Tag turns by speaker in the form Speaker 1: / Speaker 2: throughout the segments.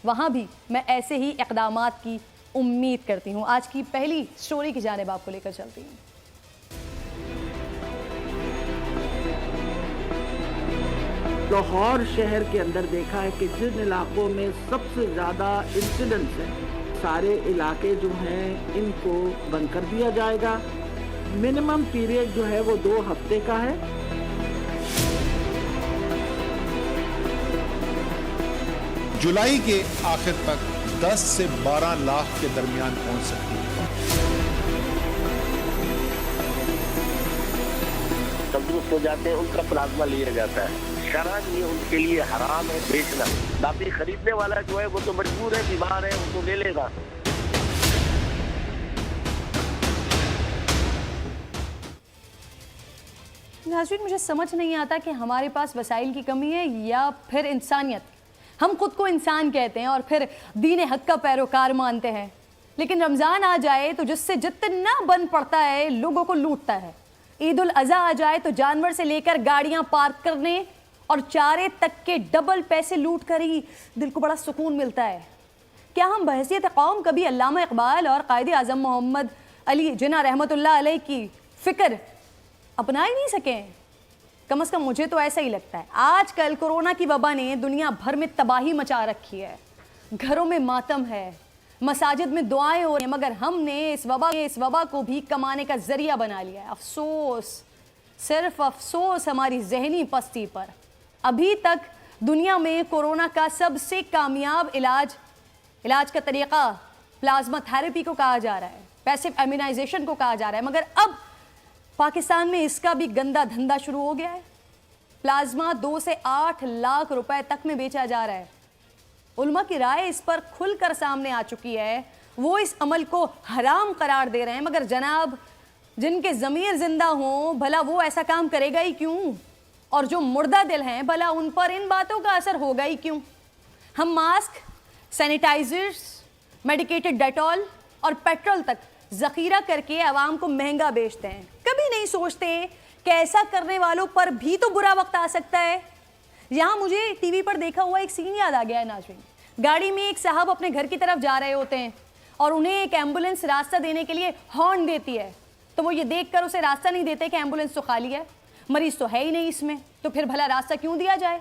Speaker 1: वहाँ भी मैं ऐसे ही इक़दामात की उम्मीद करती हूँ। आज की पहली स्टोरी की जानिब आपको लेकर चलती हूँ।
Speaker 2: लाहौर शहर के अंदर देखा है कि जिन इलाकों में सबसे ज़्यादा इंसिडेंट्स हैं, सारे इलाके जो हैं इनको बंद कर दिया जाएगा। मिनिमम पीरियड जो है वो 2 हफ्ते का है।
Speaker 3: जुलाई के आखिर तक 10 से 12 लाख के दरमियान पहुंच सकती है।
Speaker 4: तंदुरुस्त हो जाते हैं, उनका प्लाज्मा लिया जाता है। शरअन ये उनके लिए हराम है बेचना। बाकी खरीदने वाला जो है वो तो मजबूर है, बीमार है, वो तो ले लेगा।
Speaker 1: नाज़रीन, मुझे समझ नहीं आता कि हमारे पास वसाइल की कमी है या फिर इंसानियत। हम खुद को इंसान कहते हैं और फिर दीन हक का पैरोकार मानते हैं, लेकिन रमज़ान आ जाए तो जिससे जितना बन पड़ता है लोगों को लूटता है। ईद उल अज़हा आ जाए तो जानवर से लेकर गाड़ियां पार्क करने और चारे तक के डबल पैसे लूट कर ही दिल को बड़ा सुकून मिलता है। क्या हम बहैसियत कौम कभी अल्लामा इकबाल और कायदे आज़म मोहम्मद अली जिन्ना रहमतुल्लाह अलैह की फ़िक्र अपना ही नहीं सकें? कम से कम मुझे तो ऐसा ही लगता है। आजकल कोरोना की वबा ने दुनिया भर में तबाही मचा रखी है। घरों में मातम है, मसाजिद में दुआएं हो रही हैं, मगर हमने इस वबा को भी कमाने का जरिया बना लिया है। अफसोस, सिर्फ अफसोस हमारी जहनी पस्ती पर। अभी तक दुनिया में कोरोना का सबसे कामयाब इलाज का तरीका प्लाज्मा थेरेपी को कहा जा रहा है, पैसिव इम्यूनाइजेशन को कहा जा रहा है, मगर अब पाकिस्तान में इसका भी गंदा धंधा शुरू हो गया है। प्लाज्मा 2 से 8 लाख रुपए तक में बेचा जा रहा है। उलमा की राय इस पर खुलकर सामने आ चुकी है। वो इस अमल को हराम करार दे रहे हैं, मगर जनाब जिनके ज़मीर जिंदा हों भला वो ऐसा काम करेगा ही क्यों? और जो मुर्दा दिल हैं भला उन पर इन बातों का असर होगा ही क्यों? हम मास्क, सैनिटाइजर्स, मेडिकेटेड डेटॉल और पेट्रोल तक ज़ख़ीरा करके आवाम को महंगा बेचते हैं। कभी नहीं सोचते कि ऐसा करने वालों पर भी तो बुरा वक्त आ सकता है। यहाँ मुझे टीवी पर देखा हुआ एक सीन याद आ गया है नाज़रीन। गाड़ी में एक साहब अपने घर की तरफ जा रहे होते हैं और उन्हें एक एम्बुलेंस रास्ता देने के लिए हॉर्न देती है, तो वो ये देखकर उसे रास्ता नहीं देते कि एम्बुलेंस तो खाली है, मरीज तो है ही नहीं इसमें, तो फिर भला रास्ता क्यों दिया जाए।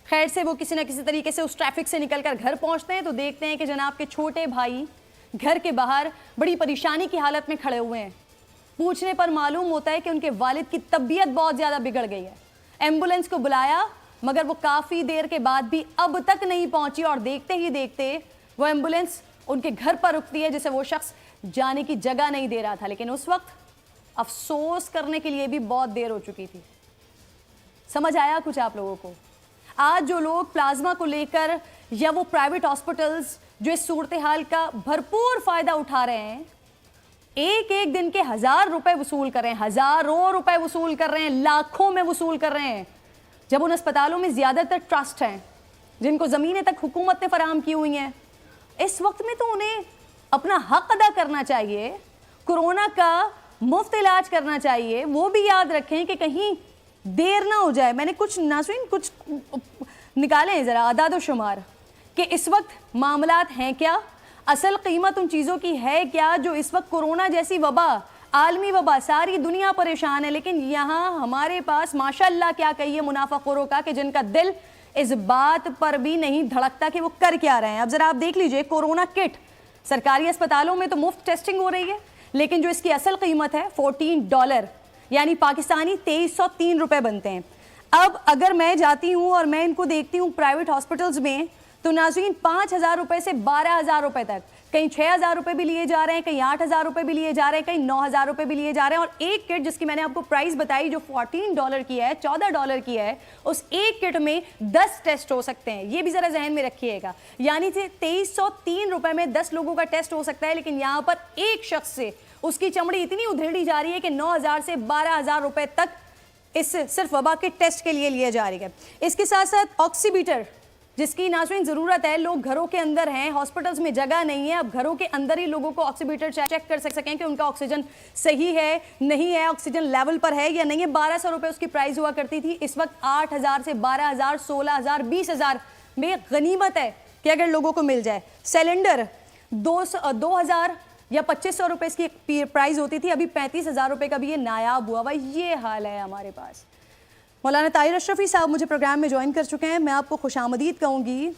Speaker 1: खैर से वो किसी न किसी तरीके से उस ट्रैफिक से निकलकर घर पहुँचते हैं तो देखते हैं कि जनाब के छोटे भाई घर के बाहर बड़ी परेशानी की हालत में खड़े हुए हैं। पूछने पर मालूम होता है कि उनके वालिद की तबीयत बहुत ज़्यादा बिगड़ गई है। एम्बुलेंस को बुलाया मगर वो काफ़ी देर के बाद भी अब तक नहीं पहुंची और देखते ही देखते वो एम्बुलेंस उनके घर पर रुकती है जिसे वो शख्स जाने की जगह नहीं दे रहा था। लेकिन उस वक्त अफसोस करने के लिए भी बहुत देर हो चुकी थी। समझ आया कुछ आप लोगों को? आज जो लोग प्लाज्मा को लेकर या वो प्राइवेट हॉस्पिटल्स जो इस सूरत हाल का भरपूर फ़ायदा उठा रहे हैं, एक एक दिन के 1000 रुपए वसूल कर रहे हैं, हज़ारों रुपए वसूल कर रहे हैं, लाखों में वसूल कर रहे हैं, जब उन अस्पतालों में ज़्यादातर ट्रस्ट हैं जिनको ज़मीनें तक हुकूमत ने फराहम की हुई हैं। इस वक्त में तो उन्हें अपना हक अदा करना चाहिए, कोरोना का मुफ्त इलाज करना चाहिए। वो भी याद रखें कि कहीं देर ना हो जाए। मैंने कुछ नाज़रीन कुछ निकाले हैं ज़रा अदाद शुमार कि इस वक्त मामलात हैं क्या, असल कीमत उन चीज़ों की है क्या जो इस वक्त कोरोना जैसी वबा, आलमी वबा, सारी दुनिया परेशान है, लेकिन यहाँ हमारे पास माशाअल्लाह क्या कहिए मुनाफाखोरों का कि जिनका दिल इस बात पर भी नहीं धड़कता कि वो कर क्या रहे हैं। अब जरा आप देख लीजिए, कोरोना किट सरकारी अस्पतालों में तो मुफ्त टेस्टिंग हो रही है, लेकिन जो इसकी असल कीमत है $14 यानी पाकिस्तानी 2303 रुपए बनते हैं। अब अगर मैं जाती हूँ और मैं इनको देखती हूँ प्राइवेट हॉस्पिटल्स में, तो नाज़रीन 5000 रुपए से 12000 रुपए तक, कहीं 6000 रुपए भी लिए जा रहे हैं, कहीं 8000 रुपए भी लिए जा रहे हैं, कहीं 9000 रुपए भी लिए जा रहे हैं। और एक किट जिसकी मैंने आपको प्राइस बताई जो $14 की है, $14 की है, उस एक किट में 10 टेस्ट हो सकते हैं। ये भी जरा जहन में रखिएगा, यानी 2303 रुपए में 10 लोगों का टेस्ट हो सकता है। लेकिन यहाँ पर एक शख्स से उसकी चमड़ी इतनी उधेड़ी जा रही है कि 9000 से 12000 रुपए तक इस सिर्फ वबा के टेस्ट के लिए लिया जा रही है। इसके साथ साथ ऑक्सीमीटर जिसकी नाज़रीन ज़रूरत है, लोग घरों के अंदर हैं, हॉस्पिटल्स में जगह नहीं है, अब घरों के अंदर ही लोगों को ऑक्सीमीटर चेक कर सकें कि उनका ऑक्सीजन सही है नहीं है, ऑक्सीजन लेवल पर है या नहीं है। 1200 रुपये उसकी प्राइस हुआ करती थी, इस वक्त 8000 से 12000, 16000, 20000 में गनीमत है कि अगर लोगों को मिल जाए। सिलेंडर 2000 या 2500 रुपए की प्राइस होती थी, अभी 35,000 रुपए का भी ये नायाब हुआ हुआ, ये हाल है हमारे पास। मौलाना ताहिर अशरफी साहब मुझे प्रोग्राम में ज्वाइन कर चुके हैं, मैं आपको खुशामदीद कहूँगी।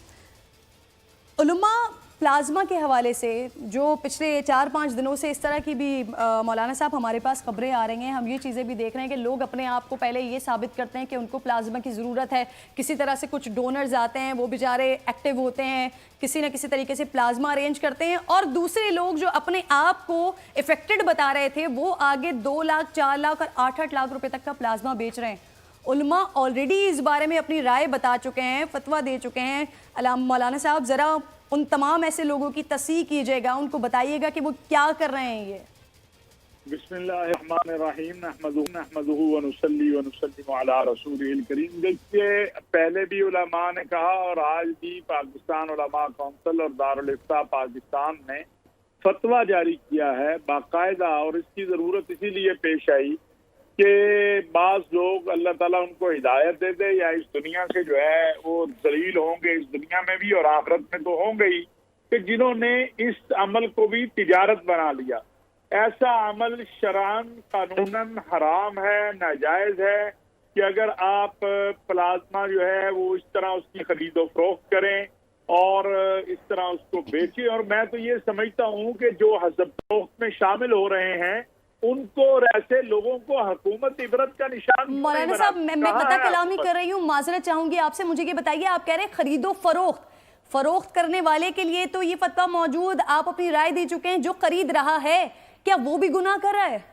Speaker 1: उलमा प्लाज्मा के हवाले से जो पिछले 4-5 दिनों से इस तरह की भी मौलाना साहब हमारे पास खबरें आ रही हैं, हम ये चीज़ें भी देख रहे हैं कि लोग अपने आप को पहले ये साबित करते हैं कि उनको प्लाज्मा की ज़रूरत है, किसी तरह से कुछ डोनर्स आते हैं, वो बेचारे एक्टिव होते हैं, किसी न किसी तरीके से प्लाज्मा अरेंज करते हैं, और दूसरे लोग जो अपने आप को इफेक्टेड बता रहे थे वो आगे 2 लाख, 4 लाख और 8-8 लाख रुपए तक का प्लाज्मा बेच रहे हैं। उलमा ऑलरेडी इस बारे में अपनी राय बता चुके हैं, फतवा दे चुके हैं। मौलाना साहब ज़रा उन तमाम ऐसे लोगों की तस्दीक कीजिएगा, उनको बताइएगा कि वो क्या कर रहे हैं। ये
Speaker 5: बिस्मिल्लाहिर्रहमानिर्रहीम नहमदुहु व नुसल्ली व नुसल्लिमु अला रसूलिल करीम। देखिए, पहले भी उलमा ने कहा और आज भी पाकिस्तान उलमा कौंसिल और दारुल इफ्ता पाकिस्तान ने फतवा जारी किया है बाकायदा, और इसकी ज़रूरत इसीलिए पेश आई कि बाज़ लोग अल्लाह ताला उनको हिदायत दे दे या इस दुनिया से जो है वो जलील होंगे, इस दुनिया में भी और आखिरत में तो होंगे ही, कि जिन्होंने इस अमल को भी तिजारत बना लिया। ऐसा अमल शरअन कानूनन हराम है, नाजायज है कि अगर आप प्लाज्मा जो है वो इस तरह उसकी खरीदो फरोख्त करें और इस तरह उसको बेचें। और मैं तो ये समझता हूँ कि जो हसब फरोख्त में शामिल हो रहे हैं उनको और ऐसे लोगों को हुकूमत इबरत का निशान।
Speaker 1: मौलाना साहब, मैं पता कलामी कर रही हूँ, माजरत चाहूंगी आपसे। मुझे ये बताइए, आप कह रहे हैं खरीदो फरोख्त करने वाले के लिए तो ये फतवा मौजूद, आप अपनी राय दे चुके हैं, जो खरीद रहा है क्या वो भी गुनाह कर रहा है?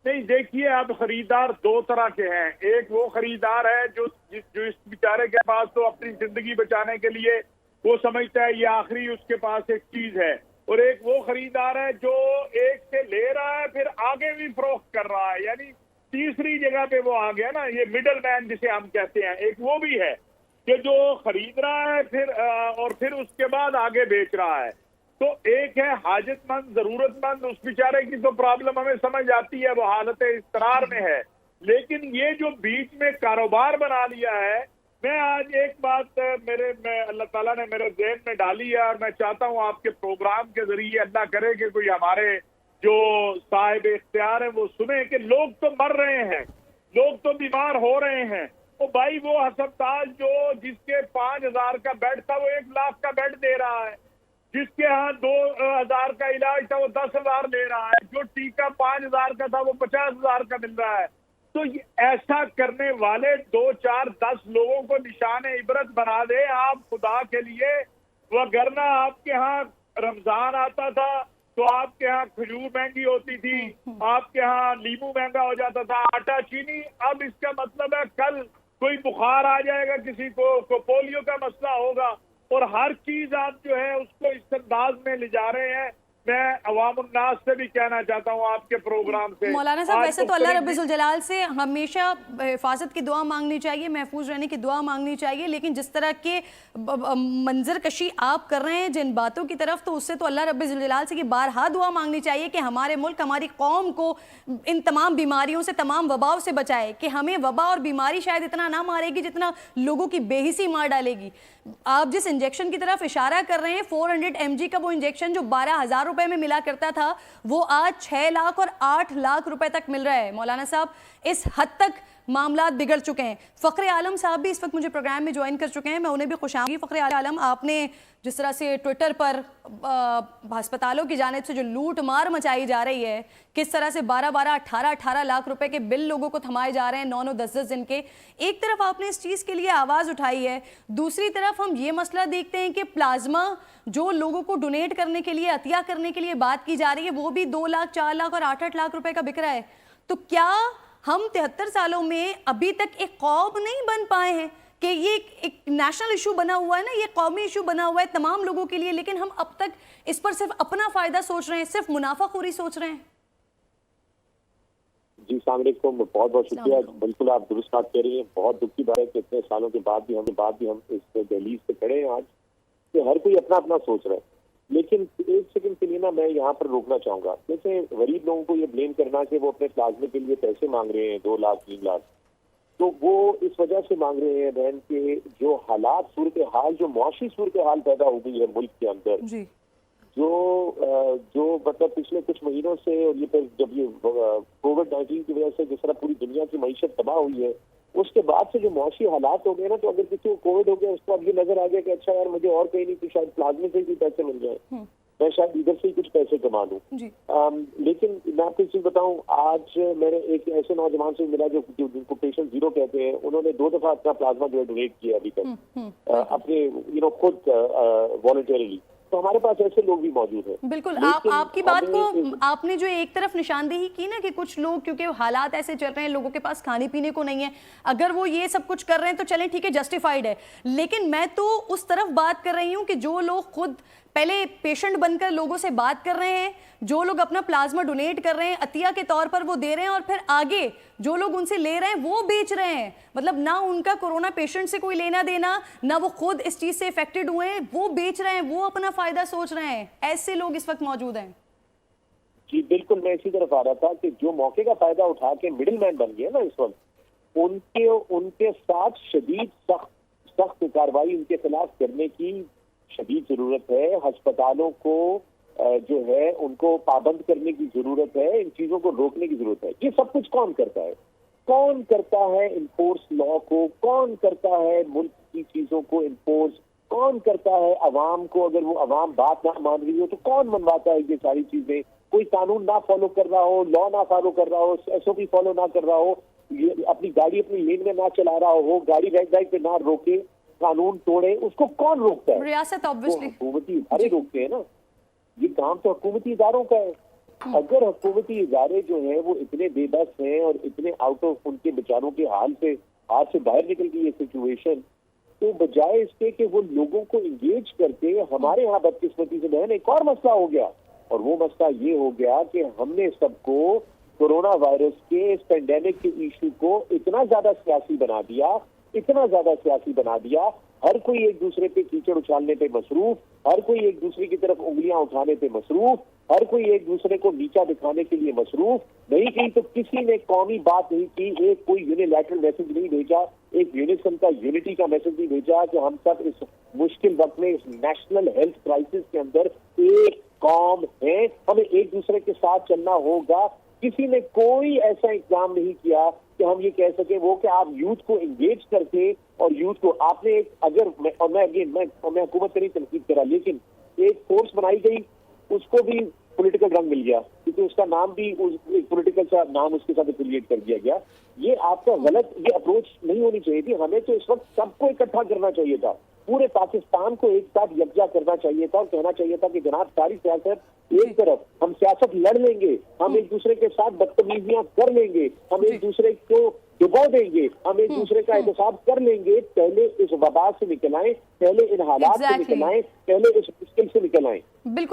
Speaker 5: नहीं, देखिए, अब खरीदार 2 तरह के हैं। एक वो खरीदार है जो इस बेचारे के पास तो अपनी जिंदगी बचाने के लिए वो समझता है ये आखिरी उसके पास एक चीज है, और एक वो खरीदार है जो एक से ले रहा है फिर आगे भी फरोख्त कर रहा है, यानी तीसरी जगह पे वो आ गया ना, ये मिडल मैन जिसे हम कहते हैं। एक वो भी है कि जो खरीद रहा है फिर और फिर उसके बाद आगे बेच रहा है। तो एक है हाजतमंद, जरूरतमंद, उस बेचारे की तो प्रॉब्लम हमें समझ आती है, वो हालत इस्तरार में है। लेकिन ये जो बीच में कारोबार बना लिया है, मैं आज एक बात अल्लाह ताला ने मेरे ज़हन में डाली है और मैं चाहता हूँ आपके प्रोग्राम के जरिए अल्लाह करे कि कोई हमारे जो साहिब इख्तियार है वो सुने कि लोग तो मर रहे हैं, लोग तो बीमार हो रहे हैं। तो भाई वो अस्पताल जो जिसके 5,000 का बेड था वो 1 लाख का बेड दे रहा है, जिसके यहाँ 2,000 का इलाज था वो 10,000 ले रहा है, जो टीका 5,000 का था वो 50,000 का मिल रहा है। तो ऐसा करने वाले 2, 4, 10 लोगों को निशान इबरत बना दे आप खुदा के लिए। वरना आपके यहाँ रमजान आता था तो आपके यहाँ खजूर महंगी होती थी, आपके यहाँ नींबू महंगा हो जाता था, आटा चीनी। अब इसका मतलब है कल कोई बुखार आ जाएगा, किसी को पोलियो का मसला होगा, और हर चीज आप जो है उसको इस अंदाज में ले जा रहे हैं। मैं अवामुन्नास से भी कहना चाहता हूँ आपके प्रोग्राम से,
Speaker 1: मौलाना साहब, वैसे तो अल्लाह रब्बुल जलाल से हमेशा हिफाजत की दुआ मांगनी चाहिए, महफूज रहने की दुआ मांगनी चाहिए, लेकिन जिस तरह के मंजर कशी आप कर रहे हैं जिन बातों की तरफ, तो उससे तो अल्लाह रब्बुल जलाल से कि बारहा दुआ मांगनी चाहिए कि हमारे मुल्क, हमारी कौम को इन तमाम बीमारियों से, तमाम वबाओं से बचाए, कि हमें वबा और बीमारी शायद इतना ना मारेगी जितना लोगों की बेहिसी मार डालेगी। आप जिस इंजेक्शन की तरफ इशारा कर रहे हैं, 400 mg का वो इंजेक्शन जो 12,000 रुपए में मिला करता था, वो आज 6 लाख और 8 लाख रुपए तक मिल रहा है। मौलाना साहब, इस हद तक मामलात बिगड़ चुके हैं। फ़ख्र आलम साहब भी इस वक्त मुझे प्रोग्राम में ज्वाइन कर चुके हैं, मैं उन्हें भी खुशामदीद। फ़ख्र आलम, आपने जिस तरह से ट्विटर पर अस्पतालों की जानिब से जो लूट मार मचाई जा रही है, किस तरह से 12-12, 18-18 लाख रुपए के बिल लोगों को थमाए जा रहे हैं 9-9, 10-10 दिन के, एक तरफ आपने इस चीज़ के लिए आवाज़ उठाई है, दूसरी तरफ हम ये मसला देखते हैं कि प्लाज्मा जो लोगों को डोनेट करने के लिए, अतिया करने के लिए बात की जा रही है, वो भी 2 लाख, 4 लाख और 8-8 लाख रुपए का बिक रहा है। तो क्या हम 73 सालों में अभी तक एक कौम नहीं बन पाए हैं कि ये एक नेशनल इशू बना हुआ है ना, ये कौमी इशू बना हुआ है तमाम लोगों के लिए, लेकिन हम अब तक इस पर सिर्फ अपना फायदा सोच रहे हैं, सिर्फ मुनाफाखोरी सोच रहे हैं?
Speaker 6: जी सामरिक बहुत बहुत शुक्रिया। बिल्कुल आप दुरुस्त बात कह रही हैं। बहुत दुख की बात है कि इतने सालों के बाद भी हम इस दहलीज पे खड़े हैं आज, कि हर कोई अपना अपना सोच रहा है। लेकिन एक सेकंड के लिए ना मैं यहाँ पर रोकना चाहूंगा। जैसे गरीब लोगों को ये ब्लेम करना कि वो अपने प्लाज्मा के लिए पैसे मांग रहे हैं 2 लाख 3 लाख, तो वो इस वजह से मांग रहे हैं बहन के जो हालात, सूरत हाल, जो मुआशी सूरत हाल पैदा हो गई है मुल्क के अंदर,
Speaker 1: जी
Speaker 6: जो मतलब पिछले कुछ महीनों से, और ये फिर जब ये कोविड-19 की वजह से जिस तरह पूरी दुनिया की मईशत तबाह हुई है, उसके बाद से जो मुआशी हालात हो गए ना, तो अगर किसी को कोविड हो गया उसको अब ये नजर आ गया कि अच्छा यार मुझे और कहीं नहीं तो शायद प्लाज्मा से ही पैसे मिल जाए, मैं शायद इधर से ही कुछ पैसे कमा लूं। लेकिन मैं आपको एक चीज बताऊं, आज मैंने एक ऐसे नौजवान से मिला जिनको पेशेंट जीरो कहते हैं, उन्होंने 2 दफा अपना प्लाज्मा जो है डोनेट किया अभी तक अपने खुद वॉलंटरीली। तो हमारे पास ऐसे लोग भी मौजूद हैं।
Speaker 1: बिल्कुल, आपकी बात को आपने जो एक तरफ निशानदेही की ना कि कुछ लोग क्योंकि हालात ऐसे चल रहे हैं, लोगों के पास खाने पीने को नहीं है, अगर वो ये सब कुछ कर रहे हैं तो चलें ठीक है, जस्टिफाइड है। लेकिन मैं तो उस तरफ बात कर रही हूँ कि जो लोग खुद पहले पेशेंट बनकर लोगों से बात कर रहे हैं, जो लोग अपना प्लाज्मा डोनेट कर रहे हैं, अतिया के तौर पर वो दे रहे हैं, और फिर आगे जो लोग उनसे ले रहे हैं वो बेच रहे हैं। मतलब ना उनका कोरोना पेशेंट से कोई लेना देना, ना वो खुद इस चीज से इफेक्टेड हुए हैं, वो बेच रहे हैं, वो अपना फायदा सोच रहे हैं। ऐसे लोग इस वक्त मौजूद हैं।
Speaker 6: जी बिल्कुल, मैं इसी तरफ आ रहा था कि जो मौके का फायदा उठा के मिडिल मैन बन गए ना इस वक्त, उनके साथ शदीद सख्त कार्रवाई उनके खिलाफ करने की शदीद जरूरत है। अस्पतालों को जो है उनको पाबंद करने की जरूरत है, इन चीजों को रोकने की जरूरत है। ये सब कुछ कौन करता है? कौन करता है इन्फोर्स लॉ को? कौन करता है मुल्क की चीजों को इन्फोर्स? कौन करता है अवाम को? अगर वो अवाम बात ना मान रही हो तो कौन मनवाता है ये सारी चीजें? कोई कानून ना फॉलो कर रहा हो, लॉ ना फॉलो कर रहा हो, SOP फॉलो ना कर रहा हो, अपनी गाड़ी अपनी लेन में ना चला रहा हो, गाड़ी रेड लाइट पे ना रोके, कानून तोड़े, उसको कौन रोकता है?
Speaker 1: रियासत ऑब्वियसली,
Speaker 6: हुकूमती इदारे रोकते हैं ना। ये काम तो हुकूमती इदारों का है। अगर हुकूमती इदारे जो है वो इतने बेबस हैं और इतने आउट ऑफ उनके बेचारों के हाथ से बाहर निकल गई ये सिचुएशन, तो बजाय इसके कि वो लोगों को इंगेज करके, हमारे यहाँ बदकिस्मती से बहन एक और मसला हो गया, और वो मसला ये हो गया कि हमने सबको कोरोना वायरस के इस पेंडेमिक के इशू को इतना ज्यादा सियासी बना दिया, हर कोई एक दूसरे पे कीचड़ उछालने पे मसरूफ, हर कोई एक दूसरे की तरफ उंगलियां उठाने पे मसरूफ, हर कोई एक दूसरे को नीचा दिखाने के लिए मसरूफ। नहीं की तो किसी ने कौमी बात नहीं की, एक कोई यूनिलैटरल मैसेज नहीं भेजा, एक यूनिसन का यूनिटी का मैसेज नहीं भेजा कि हम सब इस मुश्किल वक्त में, इस नेशनल हेल्थ क्राइसिस के अंदर एक कौम है, हमें एक दूसरे के साथ चलना होगा। किसी ने कोई ऐसा इक़दाम नहीं किया कि हम ये कह सके वो कि आप यूथ को इंगेज करके, और यूथ को आपने मैं हुकूमत से नहीं तनकीद करा, लेकिन एक फोर्स बनाई गई, उसको भी पॉलिटिकल रंग मिल गया, क्योंकि उसका नाम भी एक पॉलिटिकल सा नाम उसके साथ एफिलिएट कर दिया गया। ये आपका गलत, ये अप्रोच नहीं होनी चाहिए थी। हमें तो इस वक्त सबको इकट्ठा करना चाहिए था, पूरे पाकिस्तान को एक साथ यकजा करना चाहिए था, और कहना चाहिए था कि जनाब सारी सियासत एक तरफ, हम सियासत लड़ लेंगे, हम एक दूसरे के साथ बदतमीजियां कर लेंगे, हम एक दूसरे को डुबो देंगे, हम एक दूसरे का एहतसाब कर लेंगे। पहले इस वबा से निकल आए, पहले इन हालात से निकल आए, पहले इस मुश्किल से निकल आए।
Speaker 1: बिल्कुल।